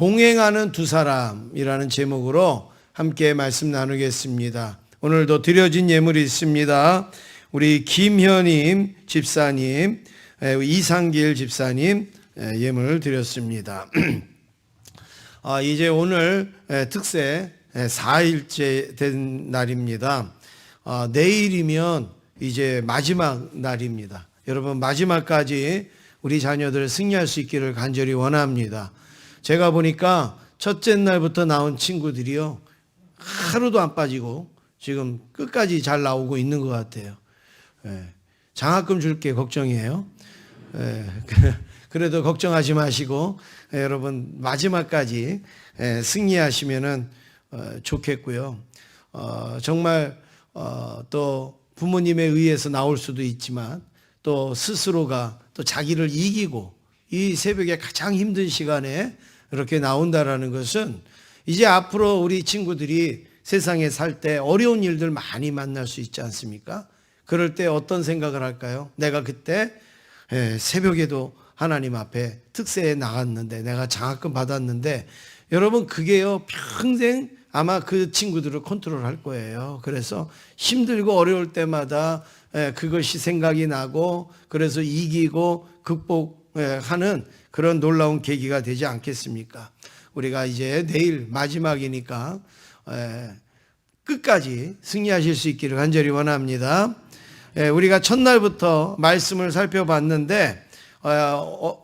동행하는 두 사람이라는 제목으로 함께 말씀 나누겠습니다. 오늘도 드려진 예물이 있습니다. 우리 김현임 집사님, 이상길 집사님 예물을 드렸습니다. 이제 오늘 특세 4일째 된 날입니다. 내일이면 이제 마지막 날입니다. 여러분, 마지막까지 우리 자녀들 승리할 수 있기를 간절히 원합니다. 제가 보니까 첫째 날부터 나온 친구들이요, 하루도 안 빠지고 지금 끝까지 잘 나오고 있는 것 같아요. 장학금 줄게 걱정이에요. 그래도 걱정하지 마시고 여러분 마지막까지 승리하시면은 좋겠고요. 정말 또 부모님에 의해서 나올 수도 있지만 또 스스로가 또 자기를 이기고 이 새벽에 가장 힘든 시간에 이렇게 나온다라는 것은 이제 앞으로 우리 친구들이 세상에 살 때 어려운 일들 많이 만날 수 있지 않습니까? 그럴 때 어떤 생각을 할까요? 내가 그때 새벽에도 하나님 앞에 특세에 나갔는데, 내가 장학금 받았는데, 여러분 그게요 평생 아마 그 친구들을 컨트롤할 거예요. 그래서 힘들고 어려울 때마다 그것이 생각이 나고, 그래서 이기고 극복하는 그런 놀라운 계기가 되지 않겠습니까? 우리가 이제 내일 마지막이니까 끝까지 승리하실 수 있기를 간절히 원합니다. 우리가 첫날부터 말씀을 살펴봤는데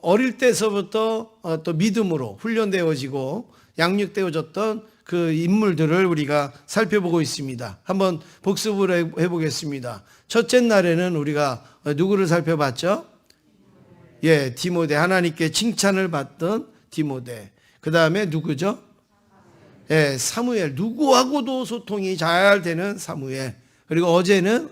어릴 때서부터 또 믿음으로 훈련되어지고 양육되어졌던 그 인물들을 우리가 살펴보고 있습니다. 한번 복습을 해보겠습니다. 첫째 날에는 우리가 누구를 살펴봤죠? 디모데, 하나님께 칭찬을 받던 디모데. 그 다음에 누구죠? 사무엘, 누구하고도 소통이 잘 되는 사무엘. 그리고 어제는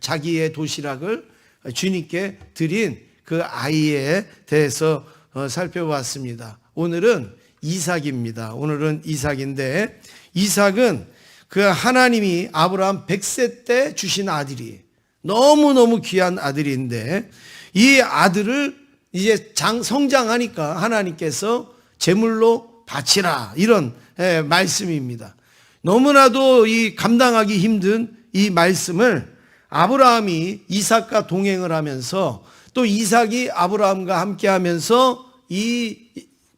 자기의 도시락을 주님께 드린 그 아이에 대해서 살펴봤습니다. 오늘은 이삭입니다. 오늘은 이삭인데, 이삭은 그 하나님이 아브라함 100세 때 주신 아들이 너무너무 귀한 아들인데, 이 아들을 이제 성장하니까 하나님께서 제물로 바치라, 이런 말씀입니다. 너무나도 이 감당하기 힘든 이 말씀을 아브라함이 이삭과 동행을 하면서, 또 이삭이 아브라함과 함께 하면서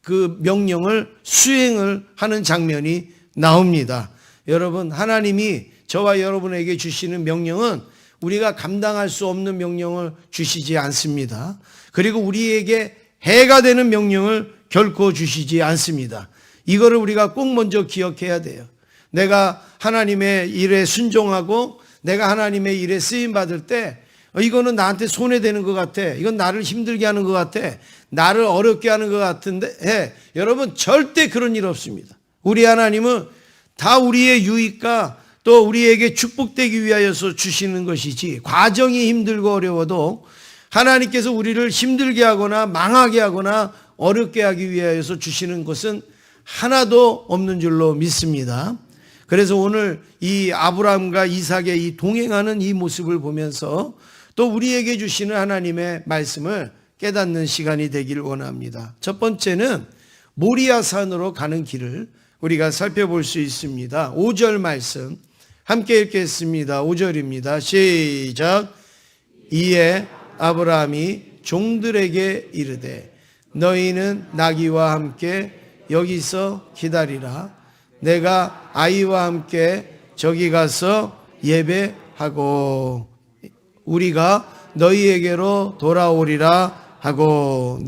그 명령을 수행을 하는 장면이 나옵니다. 여러분, 하나님이 저와 여러분에게 주시는 명령은 우리가 감당할 수 없는 명령을 주시지 않습니다. 그리고 우리에게 해가 되는 명령을 결코 주시지 않습니다. 이거를 우리가 꼭 먼저 기억해야 돼요. 내가 하나님의 일에 순종하고 내가 하나님의 일에 쓰임받을 때 이거는 나한테 손해되는 것 같아, 이건 나를 힘들게 하는 것 같아, 나를 어렵게 하는 것 같은데, 여러분 절대 그런 일 없습니다. 우리 하나님은 다 우리의 유익과 또 우리에게 축복되기 위하여서 주시는 것이지, 과정이 힘들고 어려워도 하나님께서 우리를 힘들게 하거나 망하게 하거나 어렵게 하기 위하여서 주시는 것은 하나도 없는 줄로 믿습니다. 그래서 오늘 이 아브라함과 이삭의 이 동행하는 이 모습을 보면서 또 우리에게 주시는 하나님의 말씀을 깨닫는 시간이 되기를 원합니다. 첫 번째는 모리아산으로 가는 길을 우리가 살펴볼 수 있습니다. 5절 말씀 함께 읽겠습니다. 5절입니다. 시작. 이에 아브라함이 종들에게 이르되 너희는 나귀와 함께 여기서 기다리라. 내가 아이와 함께 저기 가서 예배하고 우리가 너희에게로 돌아오리라 하고.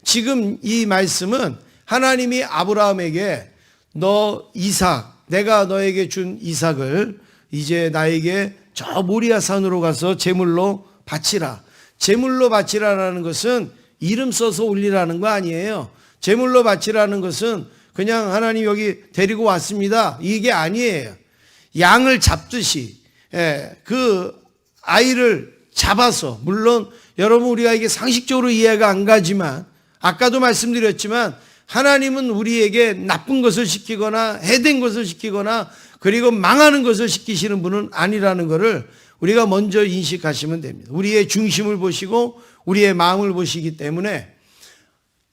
지금 이 말씀은 하나님이 아브라함에게 너 이삭, 내가 너에게 준 이삭을 이제 나에게 저 모리아산으로 가서 제물로 바치라. 제물로 바치라라는 것은 이름 써서 올리라는 거 아니에요. 제물로 바치라는 것은 그냥 하나님 여기 데리고 왔습니다, 이게 아니에요. 양을 잡듯이 그 아이를 잡아서, 물론 여러분 우리가 이게 상식적으로 이해가 안 가지만 아까도 말씀드렸지만 하나님은 우리에게 나쁜 것을 시키거나 해된 것을 시키거나 그리고 망하는 것을 시키시는 분은 아니라는 것을 우리가 먼저 인식하시면 됩니다. 우리의 중심을 보시고 우리의 마음을 보시기 때문에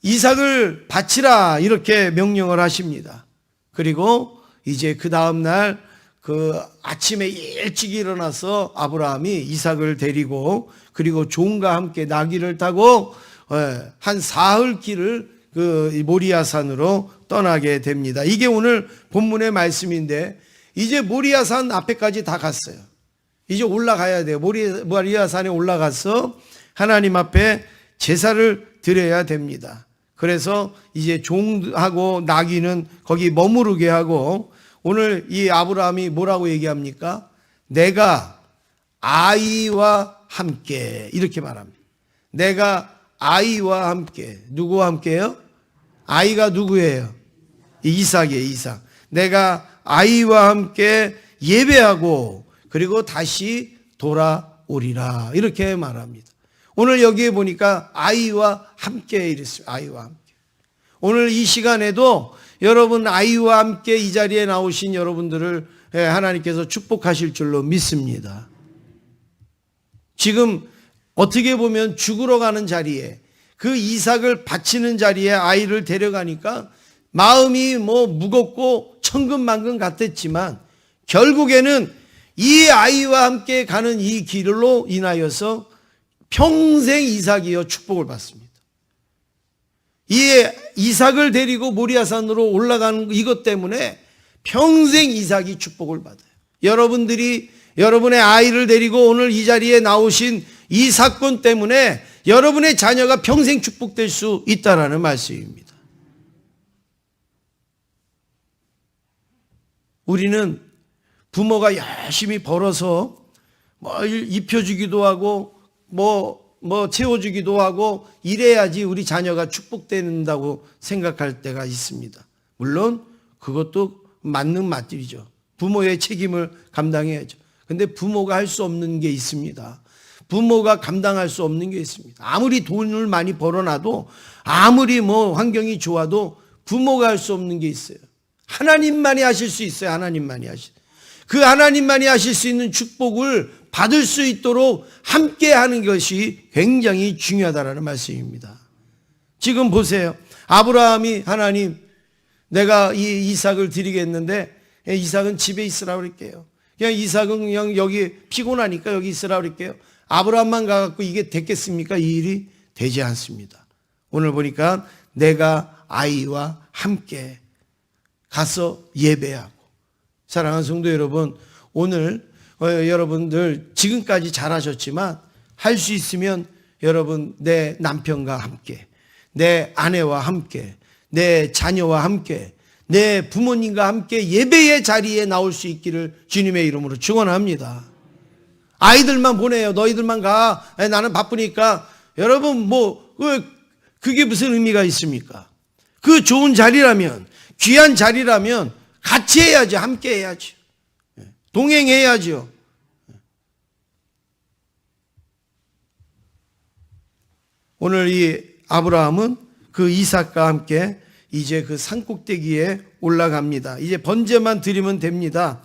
이삭을 바치라 이렇게 명령을 하십니다. 그리고 이제 그 다음날 그 아침에 일찍 일어나서 아브라함이 이삭을 데리고 그리고 종과 함께 나귀를 타고 한 사흘 길을 그 모리아산으로 떠나게 됩니다. 이게 오늘 본문의 말씀인데 이제 모리아산 앞에까지 다 갔어요. 이제 올라가야 돼요. 모리아산에 올라가서 하나님 앞에 제사를 드려야 됩니다. 그래서 이제 종하고 나귀는 거기 머무르게 하고 오늘 이 아브라함이 뭐라고 얘기합니까? 내가 아이와 함께 이렇게 말합니다. 내가 아이와 함께. 누구와 함께요? 아이가 누구예요? 이삭이에요. 이삭. 내가 아이와 함께 예배하고 그리고 다시 돌아오리라 이렇게 말합니다. 오늘 여기에 보니까 아이와 함께 이랬어요. 아이와 함께. 오늘 이 시간에도 여러분 아이와 함께 이 자리에 나오신 여러분들을 하나님께서 축복하실 줄로 믿습니다. 지금 어떻게 보면 죽으러 가는 자리에 그 이삭을 바치는 자리에 아이를 데려가니까 마음이 뭐 무겁고 천근만근 같았지만 결국에는 이 아이와 함께 가는 이 길로 인하여서 평생 이삭이여 축복을 받습니다. 이 이삭을 데리고 모리아산으로 올라가는 이것 때문에 평생 이삭이 축복을 받아요. 여러분들이 여러분의 아이를 데리고 오늘 이 자리에 나오신 이 사건 때문에 여러분의 자녀가 평생 축복될 수 있다라는 말씀입니다. 우리는 부모가 열심히 벌어서 뭘 입혀주기도 하고 뭐 채워주기도 하고 이래야지 우리 자녀가 축복된다고 생각할 때가 있습니다. 물론 그것도 맞는 말이죠. 부모의 책임을 감당해야죠. 근데 부모가 할 수 없는 게 있습니다. 부모가 감당할 수 없는 게 있습니다. 아무리 돈을 많이 벌어놔도 아무리 뭐 환경이 좋아도 부모가 할 수 없는 게 있어요. 하나님만이 하실 수 있어요. 하나님만이 하실. 그 하나님만이 하실 수 있는 축복을 받을 수 있도록 함께 하는 것이 굉장히 중요하다는 말씀입니다. 지금 보세요. 아브라함이 하나님 내가 이 이삭을 드리겠는데 이삭은 집에 있으라고 그럴게요. 그냥 이삭은 그냥 여기 피곤하니까 여기 있으라고 그럴게요. 아브라함만 가갖고 이게 됐겠습니까? 이 일이 되지 않습니다. 오늘 보니까 내가 아이와 함께 가서 예배하고 사랑하는 성도 여러분 오늘 여러분들 지금까지 잘하셨지만 할 수 있으면 여러분 내 남편과 함께 내 아내와 함께 내 자녀와 함께 내 부모님과 함께 예배의 자리에 나올 수 있기를 주님의 이름으로 축원합니다. 아이들만 보내요. 너희들만 가. 나는 바쁘니까. 여러분 그게 무슨 의미가 있습니까? 그 좋은 자리라면 귀한 자리라면 같이 해야지. 함께 해야지. 동행해야죠. 오늘 이 아브라함은 그 이삭과 함께 이제 그 산꼭대기에 올라갑니다. 이제 번제만 드리면 됩니다.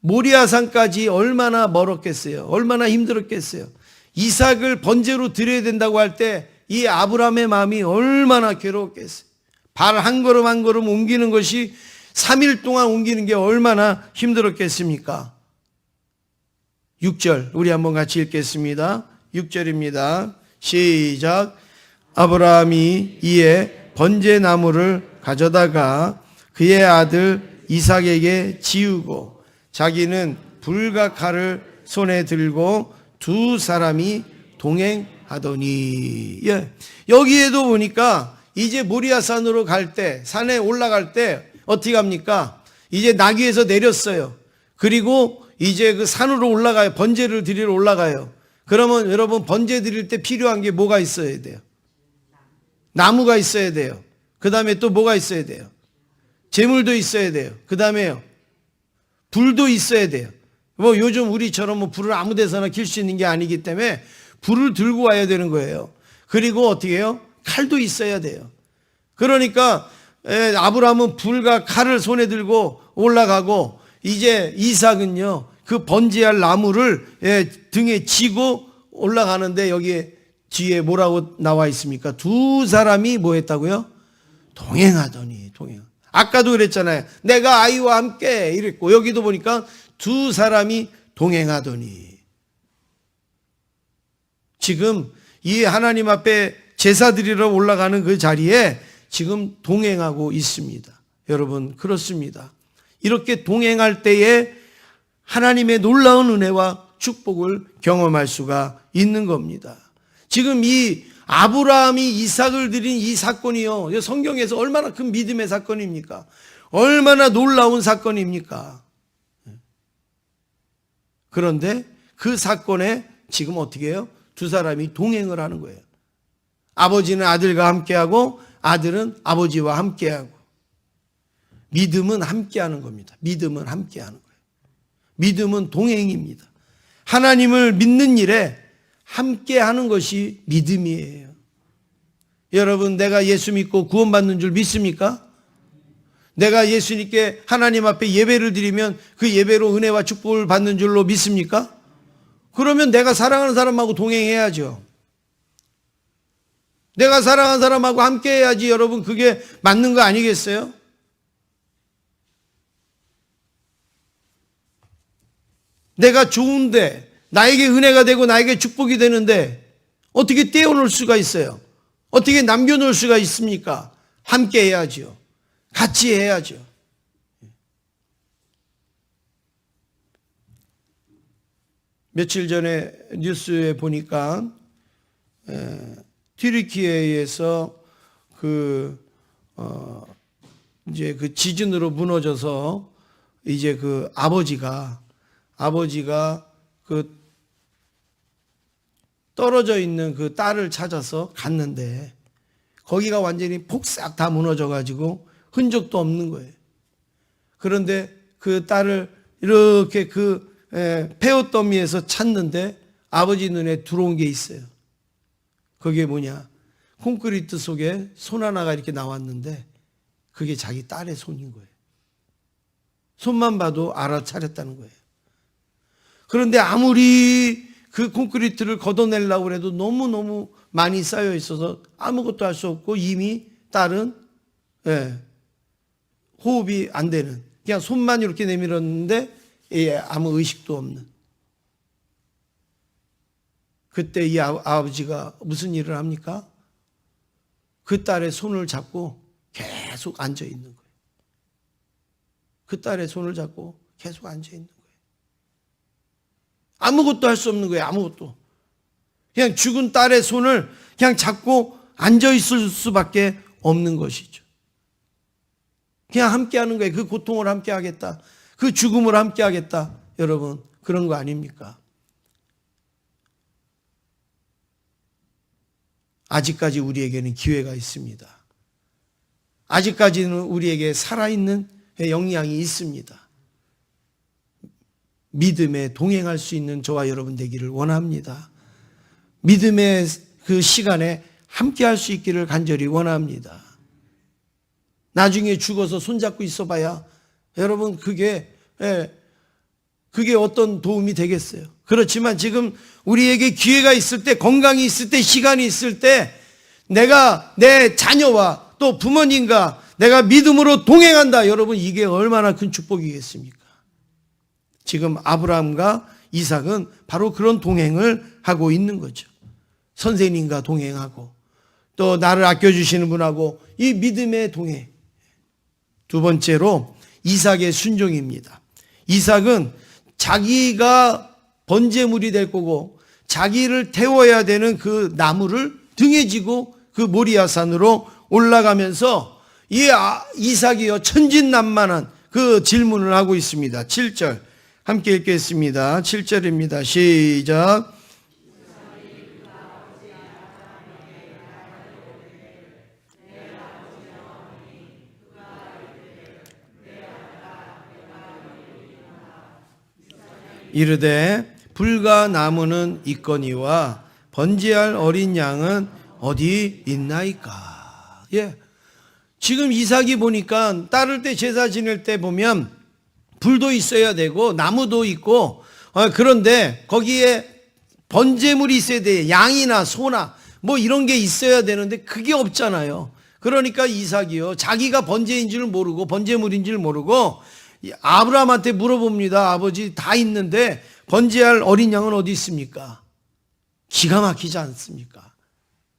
모리아산까지 얼마나 멀었겠어요. 얼마나 힘들었겠어요. 이삭을 번제로 드려야 된다고 할 때 이 아브라함의 마음이 얼마나 괴로웠겠어요. 발 한 걸음 한 걸음 옮기는 것이 3일 동안 옮기는 게 얼마나 힘들었겠습니까? 6절 우리 한번 같이 읽겠습니다. 6절입니다. 시작. 아브라함이 이에 번제나무를 가져다가 그의 아들 이삭에게 지우고 자기는 불과 칼을 손에 들고 두 사람이 동행하더니 여기에도 보니까 이제 모리아산으로 갈 때 산에 올라갈 때 어떻게 합니까? 이제 나귀에서 내렸어요. 그리고 이제 그 산으로 올라가요. 번제를 드리러 올라가요. 그러면 여러분 번제 드릴 때 필요한 게 뭐가 있어야 돼요? 나무가 있어야 돼요. 그 다음에 또 뭐가 있어야 돼요? 재물도 있어야 돼요. 그 다음에요. 불도 있어야 돼요. 요즘 우리처럼 불을 아무 데서나 킬 수 있는 게 아니기 때문에 불을 들고 와야 되는 거예요. 그리고 어떻게 해요? 칼도 있어야 돼요. 그러니까 아브라함은 불과 칼을 손에 들고 올라가고 이제 이삭은요 그 번제할 나무를 등에 지고 올라가는데 여기에 뒤에 뭐라고 나와 있습니까? 두 사람이 뭐 했다고요? 동행하더니. 아까도 그랬잖아요. 내가 아이와 함께 이랬고, 여기도 보니까 두 사람이 동행하더니. 지금 이 하나님 앞에 제사 드리러 올라가는 그 자리에 지금 동행하고 있습니다. 여러분, 그렇습니다. 이렇게 동행할 때에 하나님의 놀라운 은혜와 축복을 경험할 수가 있는 겁니다. 지금 이 아브라함이 이삭을 드린 이 사건이요, 성경에서 얼마나 큰 믿음의 사건입니까? 얼마나 놀라운 사건입니까? 그런데 그 사건에 지금 어떻게 해요? 두 사람이 동행을 하는 거예요. 아버지는 아들과 함께하고 아들은 아버지와 함께하고. 믿음은 함께하는 겁니다. 믿음은 함께하는 거예요. 믿음은 동행입니다. 하나님을 믿는 일에 함께하는 것이 믿음이에요. 여러분, 내가 예수 믿고 구원받는 줄 믿습니까? 내가 예수님께 하나님 앞에 예배를 드리면 그 예배로 은혜와 축복을 받는 줄로 믿습니까? 그러면 내가 사랑하는 사람하고 동행해야죠. 내가 사랑하는 사람하고 함께 해야지. 여러분, 그게 맞는 거 아니겠어요? 내가 좋은데, 나에게 은혜가 되고 나에게 축복이 되는데 어떻게 떼어놓을 수가 있어요? 어떻게 남겨놓을 수가 있습니까? 함께 해야죠. 같이 해야죠. 며칠 전에 뉴스에 보니까 튀르키예에서 이제 그 지진으로 무너져서 이제 그 아버지가 그 떨어져 있는 그 딸을 찾아서 갔는데 거기가 완전히 폭삭 다 무너져 가지고 흔적도 없는 거예요. 그런데 그 딸을 이렇게 그 폐허 더미에서 찾는데 아버지 눈에 들어온 게 있어요. 그게 뭐냐? 콘크리트 속에 손 하나가 이렇게 나왔는데 그게 자기 딸의 손인 거예요. 손만 봐도 알아차렸다는 거예요. 그런데 아무리 그 콘크리트를 걷어내려고 해도 너무너무 많이 쌓여 있어서 아무것도 할 수 없고 이미 딸은 호흡이 안 되는, 그냥 손만 이렇게 내밀었는데 아무 의식도 없는. 그때 이 아버지가 무슨 일을 합니까? 그 딸의 손을 잡고 계속 앉아 있는 거예요. 그 딸의 손을 잡고 계속 앉아 있는 거예요. 아무것도 할 수 없는 거예요. 아무것도. 그냥 죽은 딸의 손을 그냥 잡고 앉아 있을 수밖에 없는 것이죠. 그냥 함께 하는 거예요. 그 고통을 함께 하겠다. 그 죽음을 함께 하겠다. 여러분, 그런 거 아닙니까? 아직까지 우리에게는 기회가 있습니다. 아직까지는 우리에게 살아있는 영향이 있습니다. 믿음에 동행할 수 있는 저와 여러분 되기를 원합니다. 믿음의 그 시간에 함께 할 수 있기를 간절히 원합니다. 나중에 죽어서 손잡고 있어봐야 여러분 그게 어떤 도움이 되겠어요? 그렇지만 지금 우리에게 기회가 있을 때, 건강이 있을 때, 시간이 있을 때 내가 내 자녀와 또 부모님과 내가 믿음으로 동행한다. 여러분, 이게 얼마나 큰 축복이겠습니까? 지금 아브라함과 이삭은 바로 그런 동행을 하고 있는 거죠. 선생님과 동행하고 또 나를 아껴주시는 분하고 이 믿음의 동행. 두 번째로 이삭의 순종입니다. 이삭은 자기가 번제물이 될 거고 자기를 태워야 되는 그 나무를 등에 지고 그 모리아산으로 올라가면서 이 이삭이요 천진난만한 그 질문을 하고 있습니다. 7절 함께 읽겠습니다. 7절입니다. 시작. 이르되 불과 나무는 있거니와 번제할 어린 양은 어디 있나이까. 지금 이삭이 보니까 따를 때 제사 지낼 때 보면 불도 있어야 되고 나무도 있고 그런데 거기에 번제물이 있어야 돼. 양이나 소나 뭐 이런 게 있어야 되는데 그게 없잖아요. 그러니까 이삭이요, 자기가 번제인 줄 모르고 번제물인 줄 모르고 아브라함한테 물어봅니다. 아버지, 다 있는데 번제할 어린 양은 어디 있습니까? 기가 막히지 않습니까?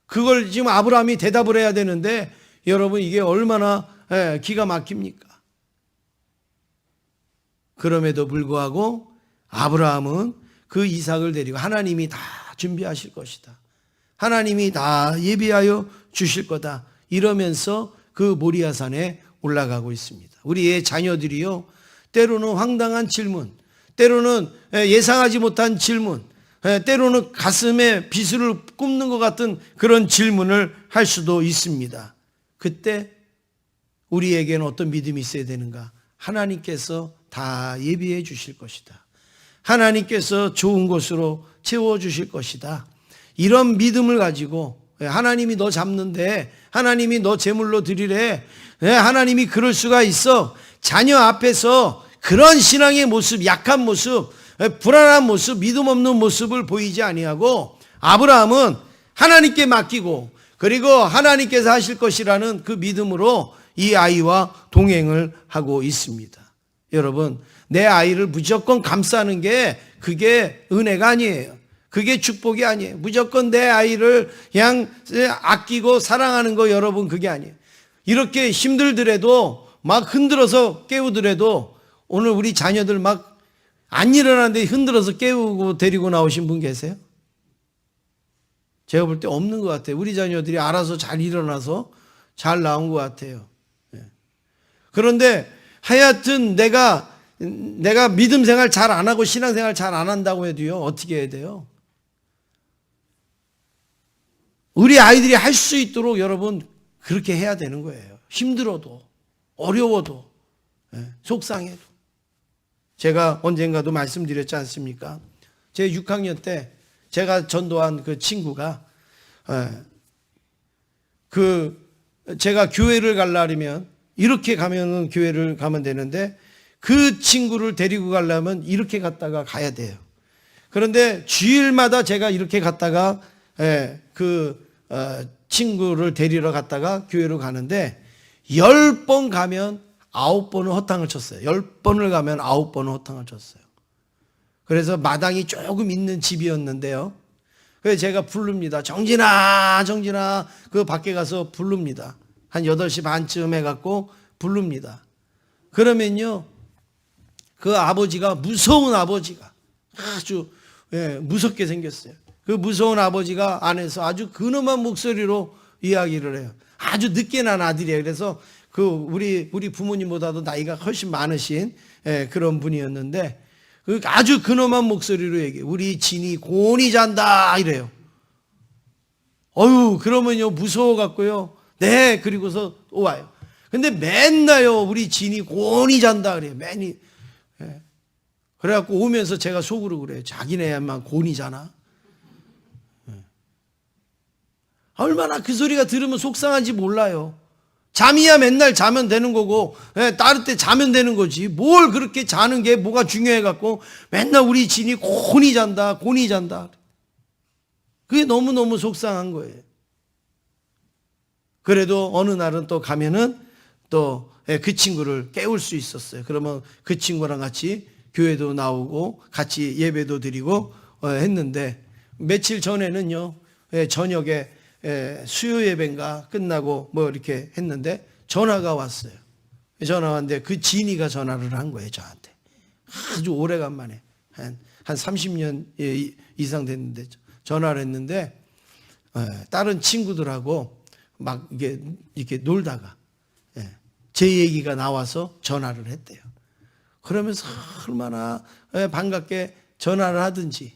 그걸 지금 아브라함이 대답을 해야 되는데 여러분, 이게 얼마나 기가 막힙니까? 그럼에도 불구하고 아브라함은 그 이삭을 데리고, 하나님이 다 준비하실 것이다, 하나님이 다 예비하여 주실 거다, 이러면서 그 모리아산에 올라가고 있습니다. 우리의 자녀들이요, 때로는 황당한 질문, 때로는 예상하지 못한 질문, 때로는 가슴에 비수를 꼽는 것 같은 그런 질문을 할 수도 있습니다. 그때 우리에게는 어떤 믿음이 있어야 되는가? 하나님께서 다 예비해 주실 것이다, 하나님께서 좋은 곳으로 채워주실 것이다, 이런 믿음을 가지고, 하나님이 너 잡는데, 하나님이 너 제물로 드리래, 하나님이 그럴 수가 있어, 자녀 앞에서 그런 신앙의 모습, 약한 모습, 불안한 모습, 믿음 없는 모습을 보이지 아니하고 아브라함은 하나님께 맡기고, 그리고 하나님께서 하실 것이라는 그 믿음으로 이 아이와 동행을 하고 있습니다. 여러분, 내 아이를 무조건 감싸는 게 그게 은혜가 아니에요. 그게 축복이 아니에요. 무조건 내 아이를 그냥 아끼고 사랑하는 거, 여러분, 그게 아니에요. 이렇게 힘들더라도, 막 흔들어서 깨우더라도, 오늘 우리 자녀들 막 안 일어나는데 흔들어서 깨우고 데리고 나오신 분 계세요? 제가 볼 때 없는 것 같아요. 우리 자녀들이 알아서 잘 일어나서 잘 나온 것 같아요. 그런데 하여튼 내가 믿음 생활 잘 안 하고 신앙 생활 잘 안 한다고 해도요, 어떻게 해야 돼요? 우리 아이들이 할 수 있도록 여러분 그렇게 해야 되는 거예요. 힘들어도, 어려워도, 속상해도. 제가 언젠가도 말씀드렸지 않습니까? 제 6학년 때 제가 전도한 그 친구가, 제가 교회를 가려면 이렇게 가면은 교회를 가면 되는데, 그 친구를 데리고 가려면 이렇게 갔다가 가야 돼요. 그런데 주일마다 제가 이렇게 갔다가 친구를 데리러 갔다가 교회로 가는데 10번 가면 9번은 허탕을 쳤어요. 10번을 가면 9번은 허탕을 쳤어요. 그래서 마당이 조금 있는 집이었는데요, 그래서 제가 부릅니다. 정진아, 정진아. 그 밖에 가서 부릅니다. 한 8시 반쯤 해갖고 부릅니다. 그러면요, 그 아버지가, 무서운 아버지가, 아주 무섭게 생겼어요. 그 무서운 아버지가 안에서 아주 근엄한 목소리로 이야기를 해요. 아주 늦게 난 아들이에요. 그래서 그 우리 부모님보다도 나이가 훨씬 많으신 그런 분이었는데, 그 아주 근엄한 목소리로 얘기해요. 우리 진이 곤히 잔다, 이래요. 그러면요, 무서워갖고요, 네, 그리고서 또 와요. 근데 맨날요, 우리 진이 곤히 잔다, 그래요. 맨이. 그래갖고 오면서 제가 속으로 그래요. 자기네야만 곤히 자나? 얼마나 그 소리가 들으면 속상한지 몰라요. 잠이야 맨날 자면 되는 거고, 따를 때 자면 되는 거지. 뭘 그렇게 자는 게 뭐가 중요해갖고 맨날 우리 진이 곤히 잔다, 곤히 잔다. 그게 너무너무 속상한 거예요. 그래도 어느 날은 또 가면은 또 그 친구를 깨울 수 있었어요. 그러면 그 친구랑 같이 교회도 나오고 같이 예배도 드리고 했는데, 며칠 전에는요, 저녁에 수요 예배인가 끝나고 뭐 이렇게 했는데 전화가 왔어요. 전화 왔는데 그 진이가 전화를 한 거예요, 저한테. 아주 오래간만에 한 30년 이상 됐는데 전화를 했는데, 다른 친구들하고 막 이렇게 놀다가 제 얘기가 나와서 전화를 했대요. 그러면서 얼마나 반갑게 전화를 하든지.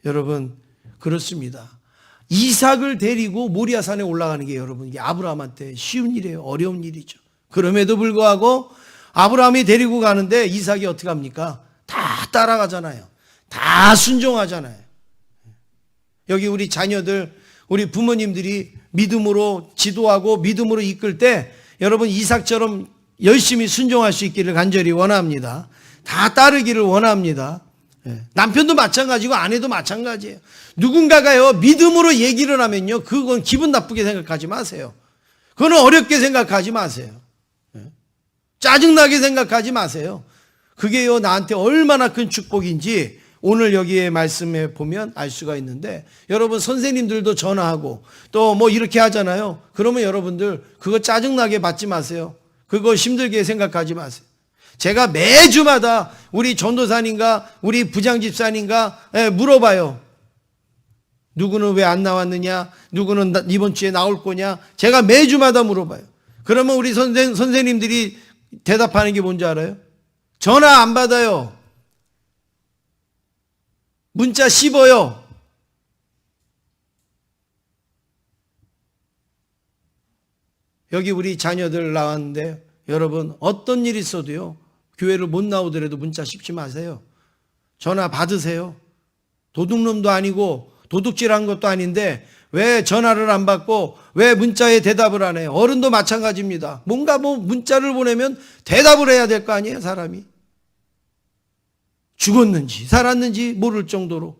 여러분, 그렇습니다. 이삭을 데리고 모리아산에 올라가는 게, 여러분, 이게 아브라함한테 쉬운 일이에요. 어려운 일이죠. 그럼에도 불구하고 아브라함이 데리고 가는데 이삭이 어떻게 합니까? 다 따라가잖아요. 다 순종하잖아요. 여기 우리 자녀들, 우리 부모님들이 믿음으로 지도하고 믿음으로 이끌 때 여러분, 이삭처럼 열심히 순종할 수 있기를 간절히 원합니다. 다 따르기를 원합니다. 남편도 마찬가지고 아내도 마찬가지예요. 누군가가요, 믿음으로 얘기를 하면요, 그건 기분 나쁘게 생각하지 마세요. 그거는 어렵게 생각하지 마세요. 짜증나게 생각하지 마세요. 그게요, 나한테 얼마나 큰 축복인지 오늘 여기에 말씀에 보면 알 수가 있는데, 여러분 선생님들도 전화하고 또 뭐 이렇게 하잖아요. 그러면 여러분들 그거 짜증나게 받지 마세요. 그거 힘들게 생각하지 마세요. 제가 매주마다 우리 전도사님과 우리 부장집사님과 물어봐요. 누구는 왜 안 나왔느냐? 누구는 이번 주에 나올 거냐? 제가 매주마다 물어봐요. 그러면 우리 선생님들이 대답하는 게 뭔지 알아요? 전화 안 받아요. 문자 씹어요. 여기 우리 자녀들 나왔는데 여러분 어떤 일이 있어도요, 교회를 못 나오더라도 문자 씹지 마세요. 전화 받으세요. 도둑놈도 아니고 도둑질한 것도 아닌데 왜 전화를 안 받고 왜 문자에 대답을 안 해요? 어른도 마찬가지입니다. 뭔가 뭐 문자를 보내면 대답을 해야 될 거 아니에요, 사람이. 죽었는지 살았는지 모를 정도로.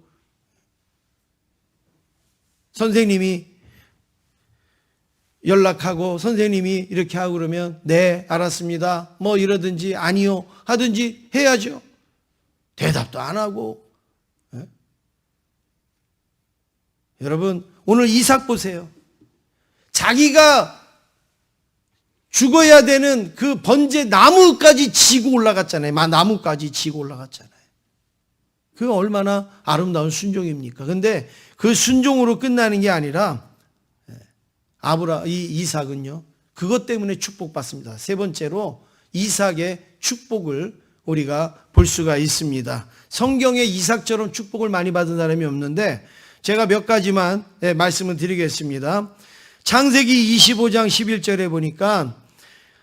선생님이 연락하고 선생님이 이렇게 하고 그러면 네 알았습니다 뭐 이러든지 아니요 하든지 해야죠. 대답도 안 하고. 여러분 오늘 이삭 보세요. 자기가 죽어야 되는 그 번제 나무까지 지고 올라갔잖아요. 나무까지 지고 올라갔잖아요. 그게 얼마나 아름다운 순종입니까? 근데 그 순종으로 끝나는 게 아니라 이삭은요, 그것 때문에 축복받습니다. 세 번째로 이삭의 축복을 우리가 볼 수가 있습니다. 성경에 이삭처럼 축복을 많이 받은 사람이 없는데 제가 몇 가지만 말씀을 드리겠습니다. 창세기 25장 11절에 보니까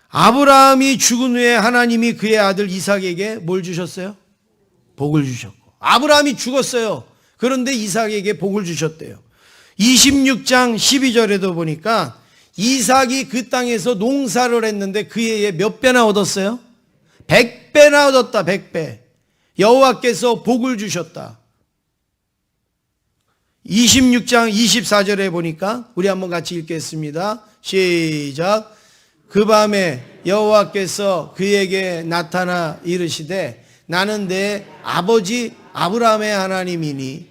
아브라함이 죽은 후에 하나님이 그의 아들 이삭에게 뭘 주셨어요? 복을 주셨고. 아브라함이 죽었어요. 그런데 이삭에게 복을 주셨대요. 26장 12절에도 보니까 이삭이 그 땅에서 농사를 했는데 그 해에 몇 배나 얻었어요? 100배나 얻었다. 100배. 여호와께서 복을 주셨다. 26장 24절에 보니까 우리 한번 같이 읽겠습니다. 시작. 그 밤에 여호와께서 그에게 나타나 이르시되 나는 내 아버지 아브라함의 하나님이니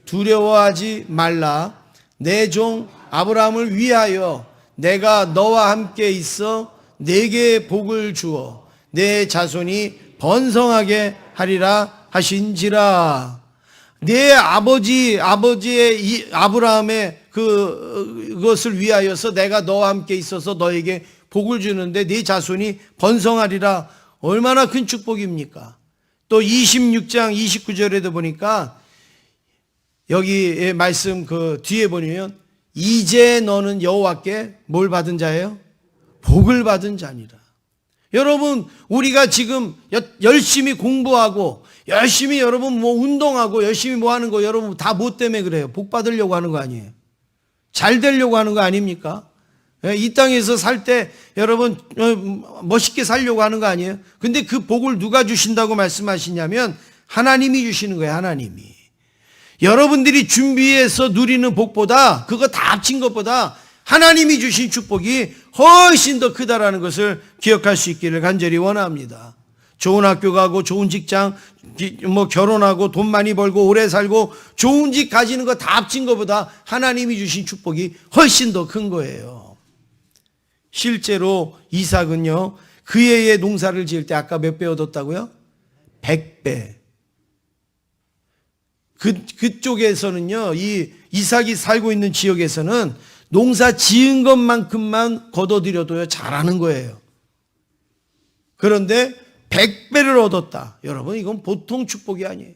두려워하지 말라. 내 종 아브라함을 위하여 내가 너와 함께 있어 내게 복을 주어 내 자손이 번성하게 하리라 하신지라. 내 아버지의 아브라함의 그것을 위하여서 내가 너와 함께 있어서 너에게 복을 주는데 네 자손이 번성하리라. 얼마나 큰 축복입니까? 또 26장 29절에도 보니까 여기의 말씀 그 뒤에 보면 이제 너는 여호와께 뭘 받은 자예요? 복을 받은 자니라. 여러분 우리가 지금 열심히 공부하고 열심히 여러분 뭐 운동하고 열심히 뭐 하는 거 여러분 다 뭐 때문에 그래요? 복 받으려고 하는 거 아니에요? 잘 되려고 하는 거 아닙니까? 이 땅에서 살 때 여러분 멋있게 살려고 하는 거 아니에요? 근데 그 복을 누가 주신다고 말씀하시냐면 하나님이 주시는 거예요. 하나님이. 여러분들이 준비해서 누리는 복보다 그거 다 합친 것보다 하나님이 주신 축복이 훨씬 더 크다라는 것을 기억할 수 있기를 간절히 원합니다. 좋은 학교 가고 좋은 직장 뭐 결혼하고 돈 많이 벌고 오래 살고 좋은 집 가지는 거 다 합친 것보다 하나님이 주신 축복이 훨씬 더 큰 거예요. 실제로 이삭은요 그 해에 농사를 지을 때 아까 몇 배 얻었다고요? 100배. 그쪽에서는요 이 이삭이 살고 있는 지역에서는 농사 지은 것만큼만 거둬들여도요 잘하는 거예요. 그런데 100배를 얻었다. 여러분 이건 보통 축복이 아니에요.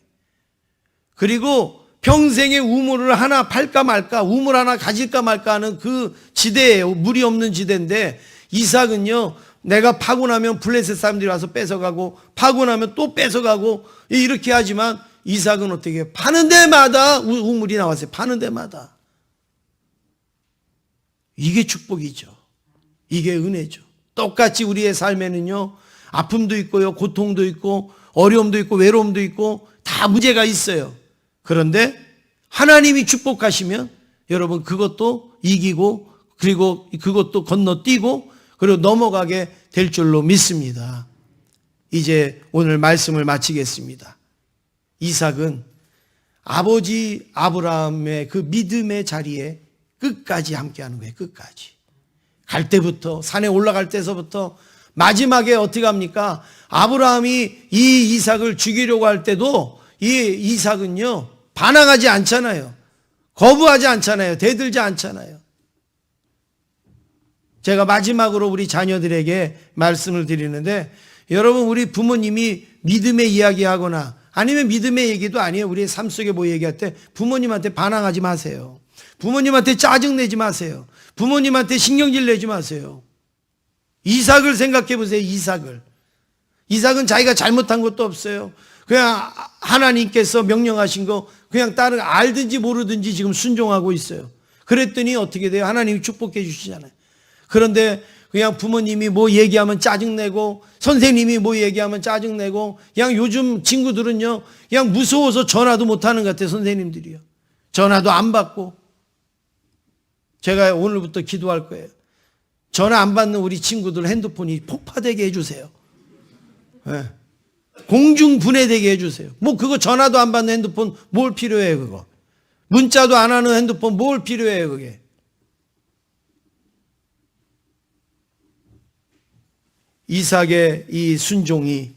그리고 평생의 우물을 하나 팔까 말까, 우물 하나 가질까 말까 하는 그 지대예요. 물이 없는 지대인데 이삭은요 내가 파고 나면 블레셋 사람들이 와서 뺏어가고 파고 나면 또 뺏어가고 이렇게 하지만 이삭은 어떻게 해요? 파는 데마다 우물이 나왔어요. 파는 데마다. 이게 축복이죠. 이게 은혜죠. 똑같이 우리의 삶에는요 아픔도 있고요 고통도 있고 어려움도 있고 외로움도 있고 다 문제가 있어요. 그런데 하나님이 축복하시면 여러분 그것도 이기고 그리고 그것도 건너뛰고 그리고 넘어가게 될 줄로 믿습니다. 이제 오늘 말씀을 마치겠습니다. 이삭은 아버지 아브라함의 그 믿음의 자리에 끝까지 함께하는 거예요. 끝까지. 갈 때부터 산에 올라갈 때서부터 마지막에 어떻게 합니까? 아브라함이 이 이삭을 죽이려고 할 때도 이 이삭은요 반항하지 않잖아요. 거부하지 않잖아요. 대들지 않잖아요. 제가 마지막으로 우리 자녀들에게 말씀을 드리는데 여러분 우리 부모님이 믿음의 이야기하거나 아니면 믿음의 얘기도 아니에요. 우리의 삶 속에 뭐 얘기할 때 부모님한테 반항하지 마세요. 부모님한테 짜증내지 마세요. 부모님한테 신경질 내지 마세요. 이삭을 생각해 보세요. 이삭은 자기가 잘못한 것도 없어요. 그냥 하나님께서 명령하신 거 그냥 알든지 모르든지 지금 순종하고 있어요. 그랬더니 어떻게 돼요? 하나님이 축복해 주시잖아요. 그런데 그냥 부모님이 뭐 얘기하면 짜증내고 선생님이 뭐 얘기하면 짜증내고 그냥 요즘 친구들은요 그냥 무서워서 전화도 못하는 것 같아요. 선생님들이요. 전화도 안 받고. 제가 오늘부터 기도할 거예요. 전화 안 받는 우리 친구들 핸드폰이 폭파되게 해주세요. 네. 공중 분해되게 해주세요. 뭐 그거 전화도 안 받는 핸드폰 뭘 필요해요 그거. 문자도 안 하는 핸드폰 뭘 필요해요 그게. 이삭의 이 순종이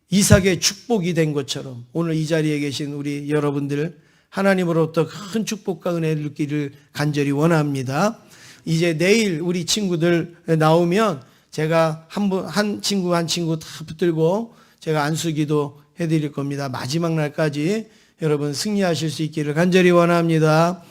이삭의 축복이 된 것처럼 오늘 이 자리에 계신 우리 여러분들 하나님으로부터 큰 축복과 은혜를 누리기를 간절히 원합니다. 이제 내일 우리 친구들 나오면 제가 한 친구 다 붙들고 제가 안수기도 해드릴 겁니다. 마지막 날까지 여러분 승리하실 수 있기를 간절히 원합니다.